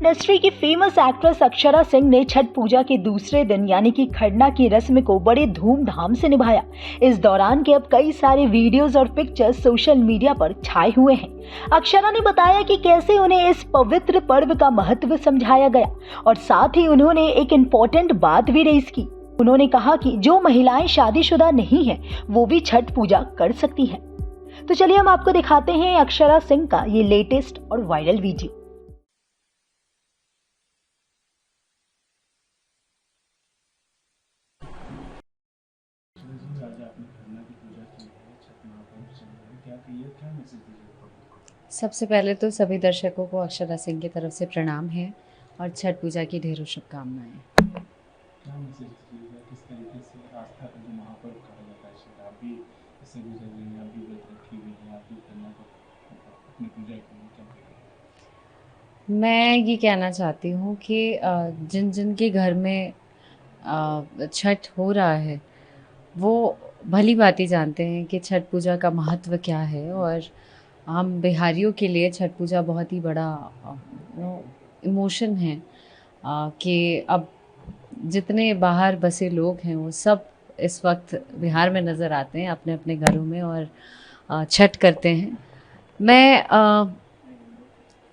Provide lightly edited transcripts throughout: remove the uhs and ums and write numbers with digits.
Industry की famous actress Akshara Singh ने छठ पूजा के दूसरे दिन यानी कि खरना की रस्म को बड़े धूमधाम से निभाया। इस दौरान के अब कई सारे वीडियोस और पिक्चर्स सोशल मीडिया पर छाए हुए हैं। अक्षरा ने बताया कि कैसे उन्हें इस पवित्र पर्व का महत्व समझाया गया और साथ ही उन्होंने एक इम्पोर्टेंट बात भी रेज की। उन्होंने कहा कि जो महिलाएं शादीशुदा नहीं है वो भी छठ पूजा कर सकती हैं। तो चलिए हम आपको दिखाते हैं अक्षरा सिंह का ये लेटेस्ट और वायरल वीडियो। सबसे पहले तो सभी दर्शकों को अक्षरा सिंह की तरफ से प्रणाम है और छठ पूजा की ढेरों शुभकामनाएं। क्या मैसेज दीजिएगा, किस तरीके से आस्था का जो महापर्व कहा जाता है, शायद आप भी इससे गुजर रही हैं, आप भी व्रत रखी हुई हैं, आप भी करना अपनी पूजा की हैं, क्या कहेंगे? मैं ये कहना चाहती हूँ कि जिन जिन के घर में छठ हो रहा है वो भली भांति जानते हैं कि छठ पूजा का महत्व क्या है। और हम बिहारियों के लिए छठ पूजा बहुत ही बड़ा इमोशन है कि अब जितने बाहर बसे लोग हैं वो सब इस वक्त बिहार में नज़र आते हैं अपने अपने घरों में और छठ करते हैं। मैं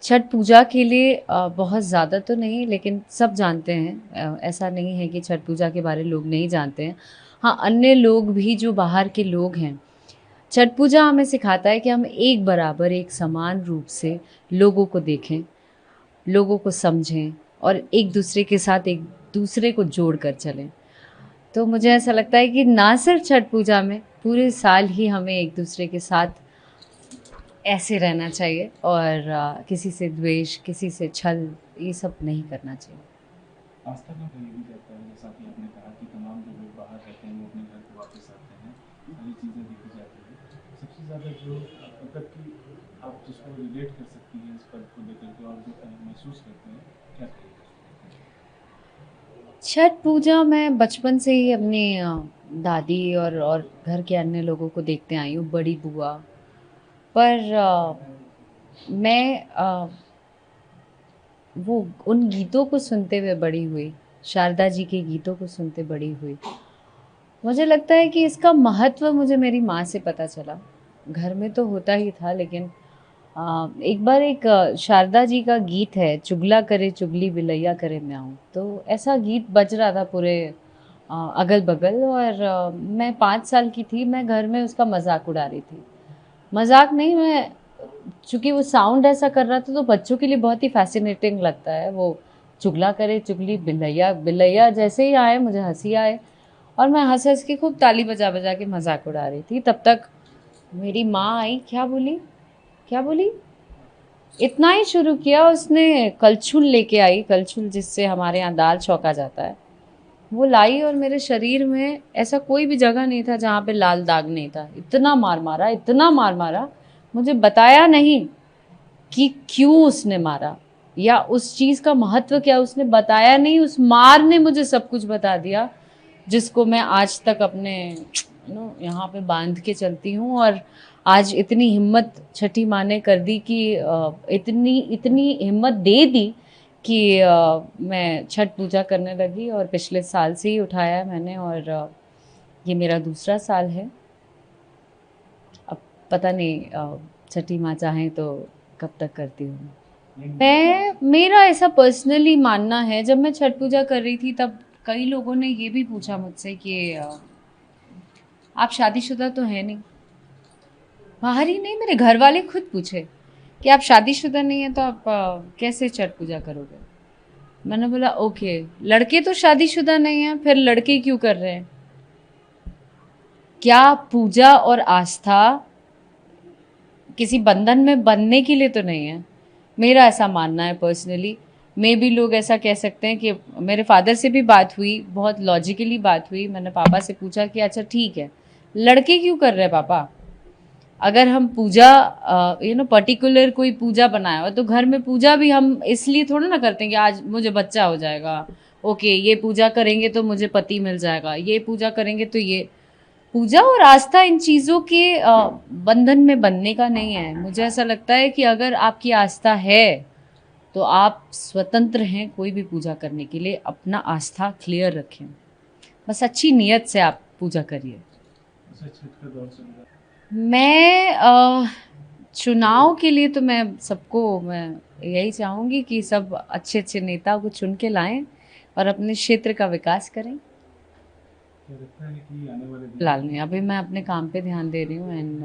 छठ पूजा के लिए बहुत ज़्यादा तो नहीं, लेकिन सब जानते हैं। ऐसा नहीं है कि छठ पूजा के बारे में लोग नहीं जानते हैं। हाँ, अन्य लोग भी जो बाहर के लोग हैं, छठ पूजा हमें सिखाता है कि हम एक बराबर एक समान रूप से लोगों को देखें, लोगों को समझें और एक दूसरे के साथ एक दूसरे को जोड़ कर चलें। तो मुझे ऐसा लगता है कि ना सिर्फ छठ पूजा में, पूरे साल ही हमें एक दूसरे के साथ ऐसे रहना चाहिए और किसी से द्वेष, किसी से छल, ये सब नहीं करना चाहिए। आस्था का भाई भी रहता है, जैसा कि आपने कहा कि तमाम जो लोग बाहर रहते हैं वो अपने घर को वापस आते हैं, सारी चीज़ें देखी जाती है। सबसे ज़्यादा जो मतलब कि आप जिसको रिलेट कर सकती हैं इस पर्व को लेकर के और जो महसूस करते हैं, क्या कहेंगे? छठ पूजा मैं बचपन से ही अपनी दादी और घर के अन्य लोगों को देखते आई हूँ, बड़ी बुआ। पर मैं वो उन गीतों को सुनते हुए बड़ी हुई, शारदा जी के गीतों को सुनते बड़ी हुई। मुझे लगता है कि इसका महत्व मुझे मेरी माँ से पता चला। घर में तो होता ही था, लेकिन एक बार एक शारदा जी का गीत है, चुगला करे चुगली बिलैया करे म्याऊं। तो ऐसा गीत बज रहा था पूरे अगल बगल और मैं 5 साल की थी। मैं घर में उसका मजाक उड़ा रही थी। मजाक नहीं, मैं चूँकि वो साउंड ऐसा कर रहा था तो बच्चों के लिए बहुत ही फैसिनेटिंग लगता है। वो चुगला करे चुगली बिलैया बिलैया जैसे ही आए मुझे हंसी आए और मैं हंस हंस के खूब ताली बजा बजा के मजाक उड़ा रही थी। तब तक मेरी माँ आई, क्या बोली क्या बोली, इतना ही शुरू किया। उसने कलछुल लेके आई, कलछुल जिससे हमारे यहाँ दाल छौंका जाता है, वो लाई और मेरे शरीर में ऐसा कोई भी जगह नहीं था जहाँ पे लाल दाग नहीं था। इतना मार मारा, इतना मार मारा, मुझे बताया नहीं कि क्यों उसने मारा या उस चीज़ का महत्व क्या, उसने बताया नहीं। उस मार ने मुझे सब कुछ बता दिया, जिसको मैं आज तक अपने यहाँ पे बांध के चलती हूँ। और आज इतनी हिम्मत छठी माँ ने कर दी कि इतनी हिम्मत दे दी कि मैं छठ पूजा करने लगी और पिछले साल से ही उठाया है मैंने और ये मेरा दूसरा साल है। अब पता नहीं छठी माँ चाहें तो कब तक करती हूँ। मेरा ऐसा पर्सनली मानना है, जब मैं छठ पूजा कर रही थी तब कई लोगों ने ये भी पूछा मुझसे कि आप शादीशुदा तो है नहीं। बाहर ही नहीं, मेरे घर वाले खुद पूछे कि आप शादीशुदा नहीं है तो आप कैसे छठ पूजा करोगे। मैंने बोला ओके, लड़के तो शादीशुदा नहीं हैं, फिर लड़के क्यों कर रहे हैं? क्या पूजा और आस्था किसी बंधन में बंधने के लिए तो नहीं है? मेरा ऐसा मानना है पर्सनली। मे भी लोग ऐसा कह सकते हैं कि मेरे फादर से भी बात हुई, बहुत लॉजिकली बात हुई। मैंने पापा से पूछा कि अच्छा ठीक है, लड़के क्यों कर रहे हैं पापा? अगर हम पूजा पर्टिकुलर कोई पूजा बनाया हो तो घर में पूजा भी हम इसलिए थोड़ा ना करते हैं कि आज मुझे बच्चा हो जाएगा, ओके ये पूजा करेंगे तो मुझे पति मिल जाएगा, ये पूजा करेंगे तो ये। पूजा और आस्था इन चीज़ों के बंधन में बनने का नहीं है। मुझे ऐसा लगता है कि अगर आपकी आस्था है तो आप स्वतंत्र हैं कोई भी पूजा करने के लिए, अपना आस्था क्लियर रखें, बस अच्छी नीयत से आप पूजा करिए। अच्छा, छठ का दौर चल रहा है। मैं चुनाव के लिए तो मैं यही चाहूँगी कि सब अच्छे अच्छे नेता को चुन के लाएं और अपने क्षेत्र का विकास करें। क्या लगता है कि आने वाले दिन फिलहाल नहीं, अभी मैं अपने काम पे ध्यान दे रही हूँ एंड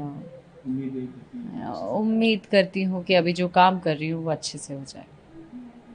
उम्मीद यही करती है उम्मीद करती हूँ कि अभी जो काम कर रही हूँ वो अच्छे से हो जाए।